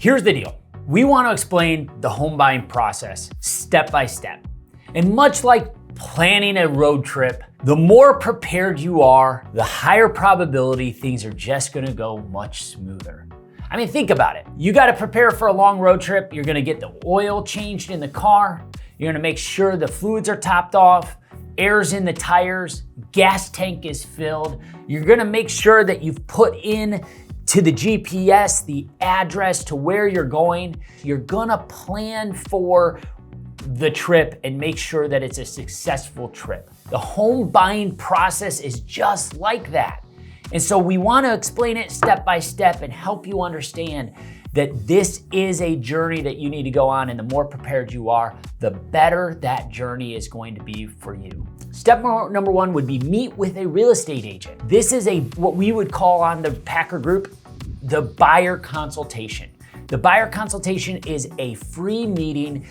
Here's the deal. We want to explain the home buying process step by step. And much like planning a road trip, the more prepared you are, the higher probability things are just going to go much smoother. I mean, think about it. You got to prepare for a long road trip. You're going to get the oil changed in the car. You're going to make sure the fluids are topped off, air's in the tires, gas tank is filled. You're going to make sure that you've put in to the GPS the address to where you're going. You're going to plan for the trip and make sure that it's a successful trip. The home buying process is just like that. And so we want to explain it step by step and help you understand that this is a journey that you need to go on, and the more prepared you are, the better that journey is going to be for you. Step number one would be meet with a real estate agent. This is what we would call on the Packer Group, the buyer consultation. The buyer consultation is a free meeting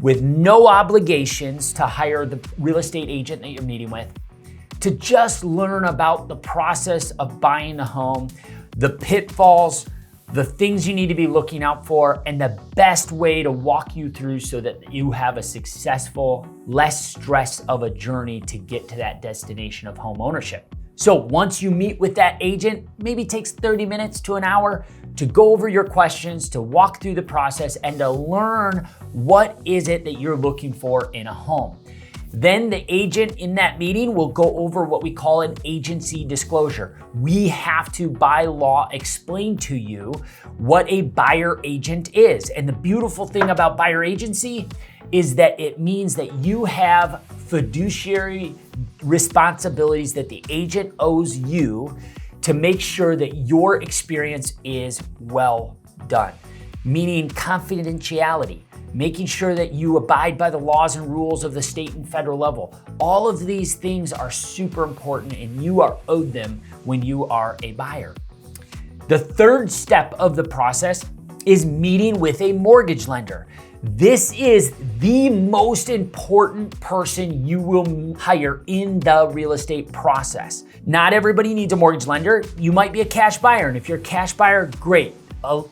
with no obligations to hire the real estate agent that you're meeting with, to just learn about the process of buying the home, the pitfalls, the things you need to be looking out for, and the best way to walk you through so that you have a successful, less stress of a journey to get to that destination of home ownership. So once you meet with that agent, maybe it takes 30 minutes to an hour to go over your questions, to walk through the process, and to learn what is it that you're looking for in a home. Then the agent in that meeting will go over what we call an agency disclosure. We have to, by law, explain to you what a buyer agent is. And the beautiful thing about buyer agency is that it means that you have fiduciary responsibilities that the agent owes you to make sure that your experience is well done, meaning confidentiality, making sure that you abide by the laws and rules of the state and federal level. All of these things are super important, and you are owed them when you are a buyer. The third step of the process is meeting with a mortgage lender. This is the most important person you will hire in the real estate process. Not everybody needs a mortgage lender. You might be a cash buyer, and if you're a cash buyer, great.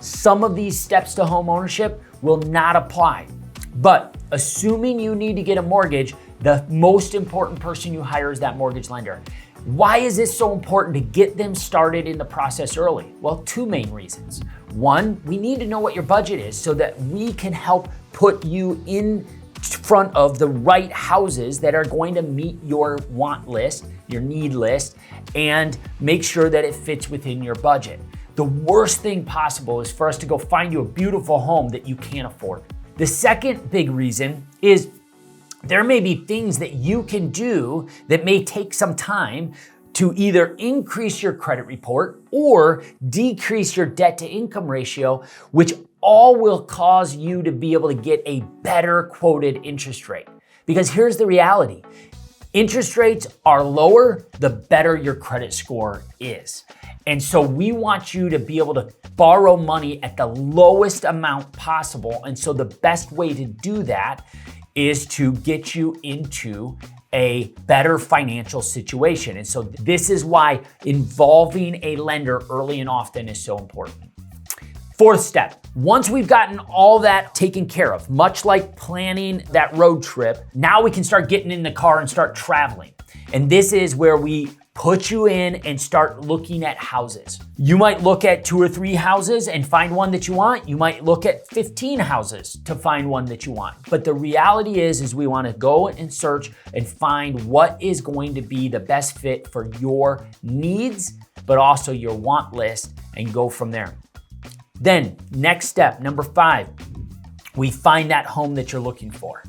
Some of these steps to home ownership will not apply. But assuming you need to get a mortgage, the most important person you hire is that mortgage lender. Why is this so important to get them started in the process early? Well, two main reasons. One, we need to know what your budget is so that we can help put you in front of the right houses that are going to meet your want list, your need list, and make sure that it fits within your budget. The worst thing possible is for us to go find you a beautiful home that you can't afford. The second big reason is there may be things that you can do that may take some time to either increase your credit report or decrease your debt to income ratio, which all will cause you to be able to get a better quoted interest rate. Because here's the reality. Interest rates are lower, the better your credit score is. And so we want you to be able to borrow money at the lowest amount possible. And so the best way to do that is to get you into a better financial situation. And so this is why involving a lender early and often is so important. Fourth step, once we've gotten all that taken care of, much like planning that road trip, now we can start getting in the car and start traveling. And this is where we put you in and start looking at houses. You might look at 2 or 3 houses and find one that you want. You might look at 15 houses to find one that you want. But the reality is we want to go and search and find what is going to be the best fit for your needs, but also your want list, and go from there. Then next step, number 5, we find that home that you're looking for.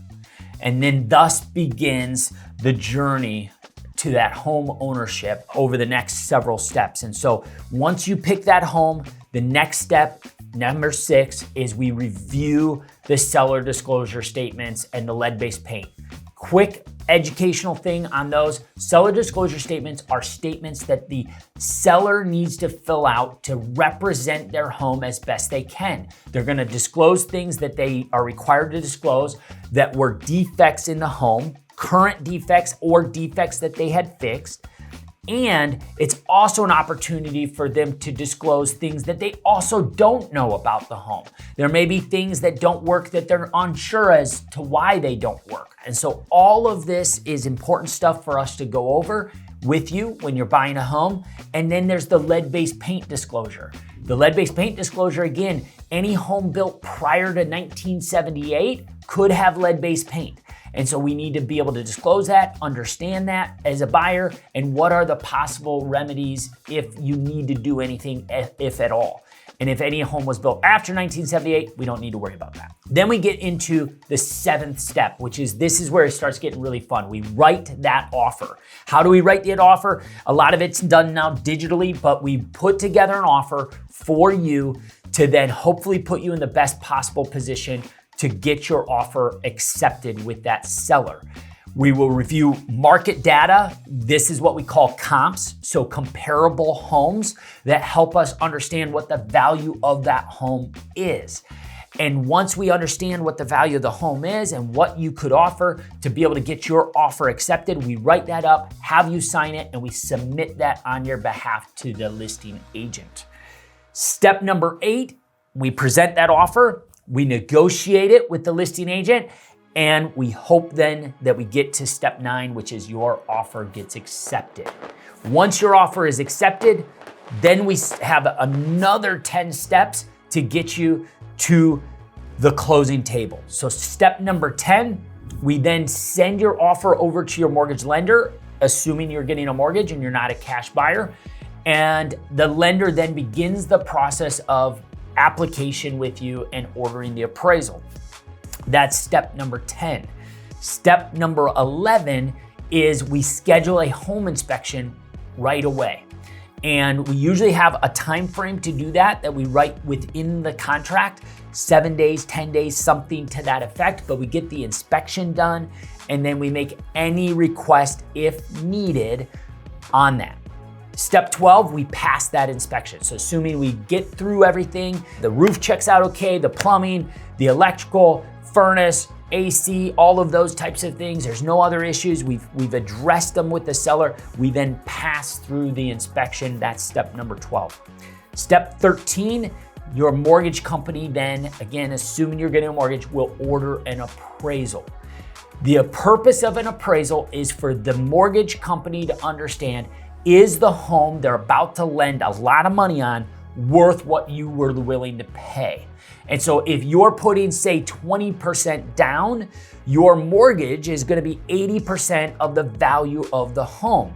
And then thus begins the journey to that home ownership over the next several steps. And so once you pick that home, the next step, number 6, is we review the seller disclosure statements and the lead-based paint. Quick educational thing on those. Seller disclosure statements are statements that the seller needs to fill out to represent their home as best they can. They're going to disclose things that they are required to disclose that were defects in the home, current defects or defects that they had fixed. And it's also an opportunity for them to disclose things that they also don't know about the home. There may be things that don't work that they're unsure as to why they don't work. And so all of this is important stuff for us to go over with you when you're buying a home. And then there's the lead-based paint disclosure. The lead-based paint disclosure, again, any home built prior to 1978 could have lead-based paint. And so we need to be able to disclose that, understand that as a buyer, and what are the possible remedies if you need to do anything, if at all. And if any home was built after 1978, we don't need to worry about that. Then we get into the 7th step, which is this is where it starts getting really fun. We write that offer. How do we write that offer? A lot of it's done now digitally, but we put together an offer for you to then hopefully put you in the best possible position to get your offer accepted with that seller. We will review market data. This is what we call comps, so comparable homes that help us understand what the value of that home is. And once we understand what the value of the home is and what you could offer to be able to get your offer accepted, we write that up, have you sign it, and we submit that on your behalf to the listing agent. Step number 8, we present that offer. We negotiate it with the listing agent, and we hope then that we get to step 9, which is your offer gets accepted. Once your offer is accepted, then we have another 10 steps to get you to the closing table. So step number 10, we then send your offer over to your mortgage lender, assuming you're getting a mortgage and you're not a cash buyer. And the lender then begins the process of application with you and ordering the appraisal. That's step number 10. Step number 11 is we schedule a home inspection right away. And we usually have a time frame to do that we write within the contract, 7 days, 10 days, something to that effect, but we get the inspection done and then we make any request if needed on that. Step 12, we pass that inspection. So assuming we get through everything, the roof checks out okay, the plumbing, the electrical, furnace, AC, all of those types of things, there's no other issues. We've addressed them with the seller. We then pass through the inspection. That's step number 12. Step 13, your mortgage company then, again, assuming you're getting a mortgage, will order an appraisal. The purpose of an appraisal is for the mortgage company to understand, is the home they're about to lend a lot of money on worth what you were willing to pay? And so if you're putting, say, 20% down, your mortgage is going to be 80% of the value of the home.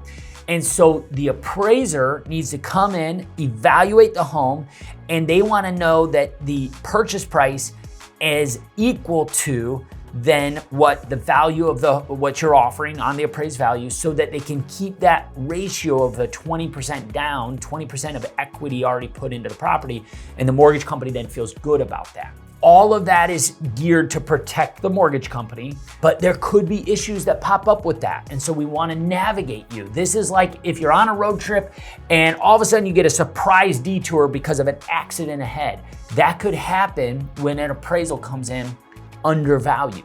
And so the appraiser needs to come in, evaluate the home, and they want to know that the purchase price is equal to then what the value of what you're offering on the appraised value, so that they can keep that ratio of the 20% down, 20% of equity already put into the property, and the mortgage company then feels good about that. All of that is geared to protect the mortgage company, but there could be issues that pop up with that. And so we want to navigate you. This is like if you're on a road trip and all of a sudden you get a surprise detour because of an accident ahead. That could happen when an appraisal comes in undervalued.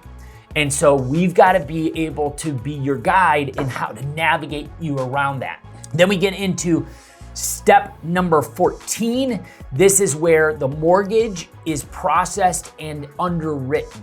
And so we've got to be able to be your guide in how to navigate you around that. Then we get into step number 14. This is where the mortgage is processed and underwritten.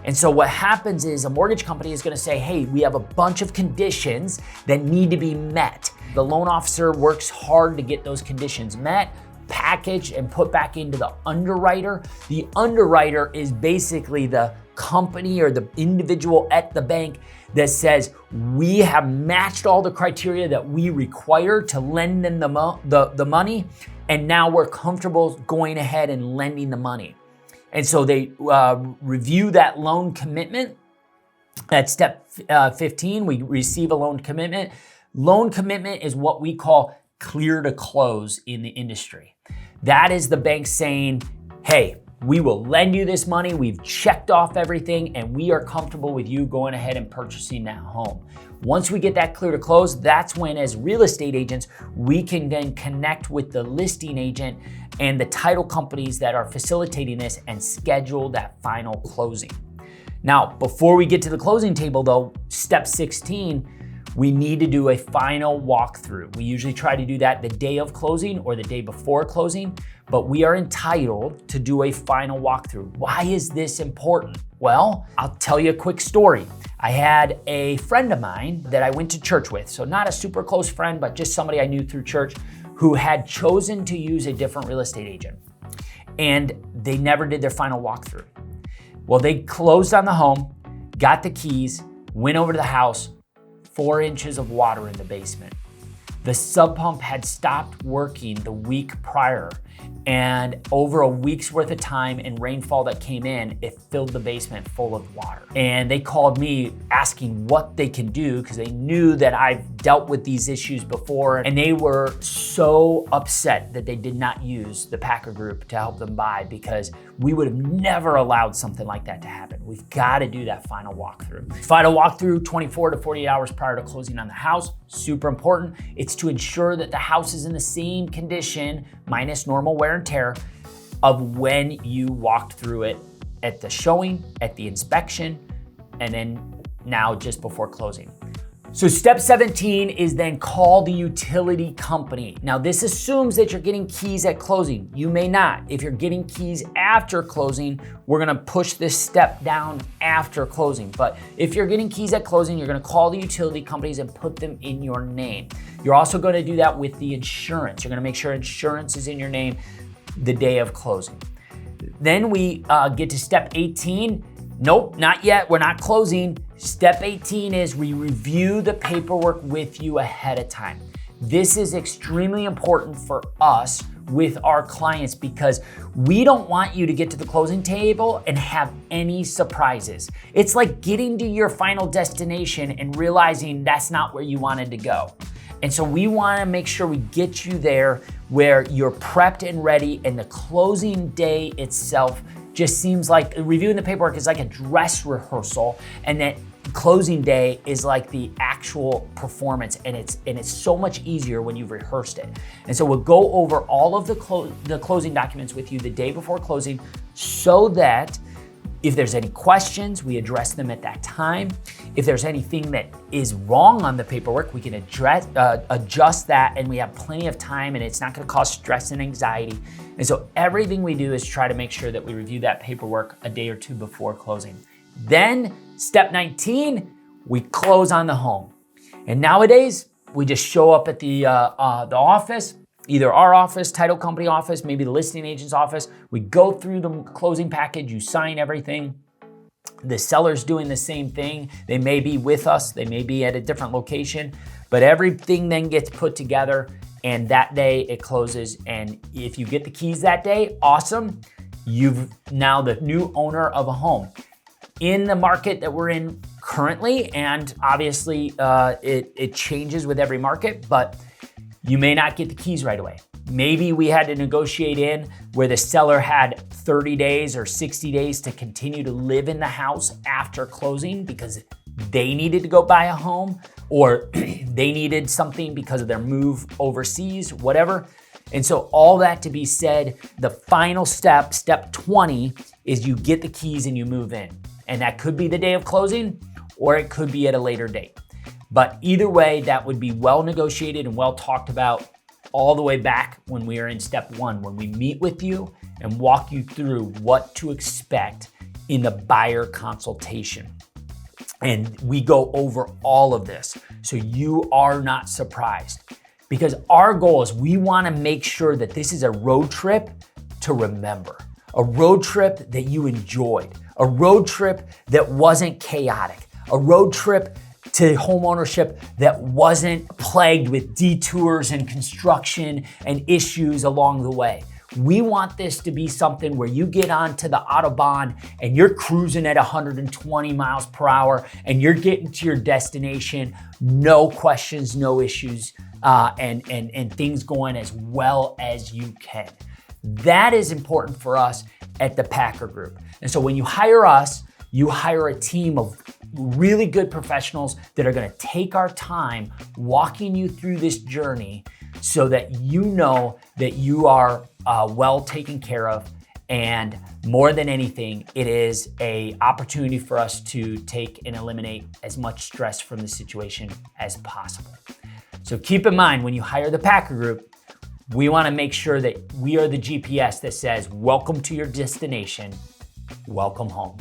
And so what happens is a mortgage company is going to say, hey, we have a bunch of conditions that need to be met. The loan officer works hard to get those conditions met, packaged, and put back into the underwriter. The underwriter is basically the company or the individual at the bank that says, we have matched all the criteria that we require to lend them the money, and now we're comfortable going ahead and lending the money. And so they review that loan commitment. At step 15, we receive a loan commitment. Loan commitment is what we call clear to close in the industry. That is the bank saying, hey, we will lend you this money. We've checked off everything and we are comfortable with you going ahead and purchasing that home. Once we get that clear to close, that's when, as real estate agents, we can then connect with the listing agent and the title companies that are facilitating this and schedule that final closing. Now, before we get to the closing table though, step 16, we need to do a final walkthrough. We usually try to do that the day of closing or the day before closing, but we are entitled to do a final walkthrough. Why is this important? Well, I'll tell you a quick story. I had a friend of mine that I went to church with, so not a super close friend, but just somebody I knew through church who had chosen to use a different real estate agent. And they never did their final walkthrough. Well, they closed on the home, got the keys, went over to the house, 4 inches of water in the basement. The sub pump had stopped working the week prior, and over a week's worth of time and rainfall that came in, it filled the basement full of water. And they called me asking what they can do because they knew that I've dealt with these issues before, and they were so upset that they did not use the Packer Group to help them buy because we would have never allowed something like that to happen. We've got to do that final walkthrough. Final walkthrough 24 to 48 hours prior to closing on the house, super important. It's to ensure that the house is in the same condition, minus normal wear and tear, of when you walked through it at the showing, at the inspection, and then now just before closing. So step 17 is then call the utility company. Now this assumes that you're getting keys at closing. You may not. If you're getting keys after closing, we're gonna push this step down after closing. But if you're getting keys at closing, you're gonna call the utility companies and put them in your name. You're also gonna do that with the insurance. You're gonna make sure insurance is in your name the day of closing. Then we get to step 18. Nope, not yet, we're not closing. Step 18 is we review the paperwork with you ahead of time. This is extremely important for us with our clients because we don't want you to get to the closing table and have any surprises. It's like getting to your final destination and realizing that's not where you wanted to go. And so we want to make sure we get you there where you're prepped and ready, and the closing day itself just seems like reviewing the paperwork is like a dress rehearsal, and that closing day is like the actual performance, and it's so much easier when you've rehearsed it. And so we'll go over all of the closing documents with you the day before closing, so that if there's any questions, we address them at that time. If there's anything that is wrong on the paperwork, we can adjust that, and we have plenty of time, and it's not gonna cause stress and anxiety. And so everything we do is try to make sure that we review that paperwork a day or two before closing. Then step 19, we close on the home. And nowadays, we just show up at the office, either our office, title company office, maybe the listing agent's office. We go through the closing package, you sign everything. The seller's doing the same thing. They may be with us, they may be at a different location, but everything then gets put together, and that day it closes. And if you get the keys that day, awesome. You've now the new owner of a home. In the market that we're in currently, and obviously it changes with every market, but you may not get the keys right away. Maybe we had to negotiate in where the seller had 30 days or 60 days to continue to live in the house after closing because they needed to go buy a home, or they needed something because of their move overseas, whatever. And so all that to be said, the final step, step 20, is you get the keys and you move in. And that could be the day of closing, or it could be at a later date. But either way, that would be well negotiated and well talked about all the way back when we are in step 1, when we meet with you and walk you through what to expect in the buyer consultation. And we go over all of this so you are not surprised, because our goal is we want to make sure that this is a road trip to remember, a road trip that you enjoyed, a road trip that wasn't chaotic, a road trip to homeownership that wasn't plagued with detours and construction and issues along the way. We want this to be something where you get onto the Autobahn and you're cruising at 120 miles per hour and you're getting to your destination, no questions, no issues, and things going as well as you can. That is important for us at the Packer Group. And so when you hire us, you hire a team of really good professionals that are gonna take our time walking you through this journey so that you know that you are well taken care of And more than anything, it is an opportunity for us to take and eliminate as much stress from the situation as possible. So keep in mind, when you hire the Packer Group, we want to make sure that we are the GPS that says, welcome to your destination, welcome home.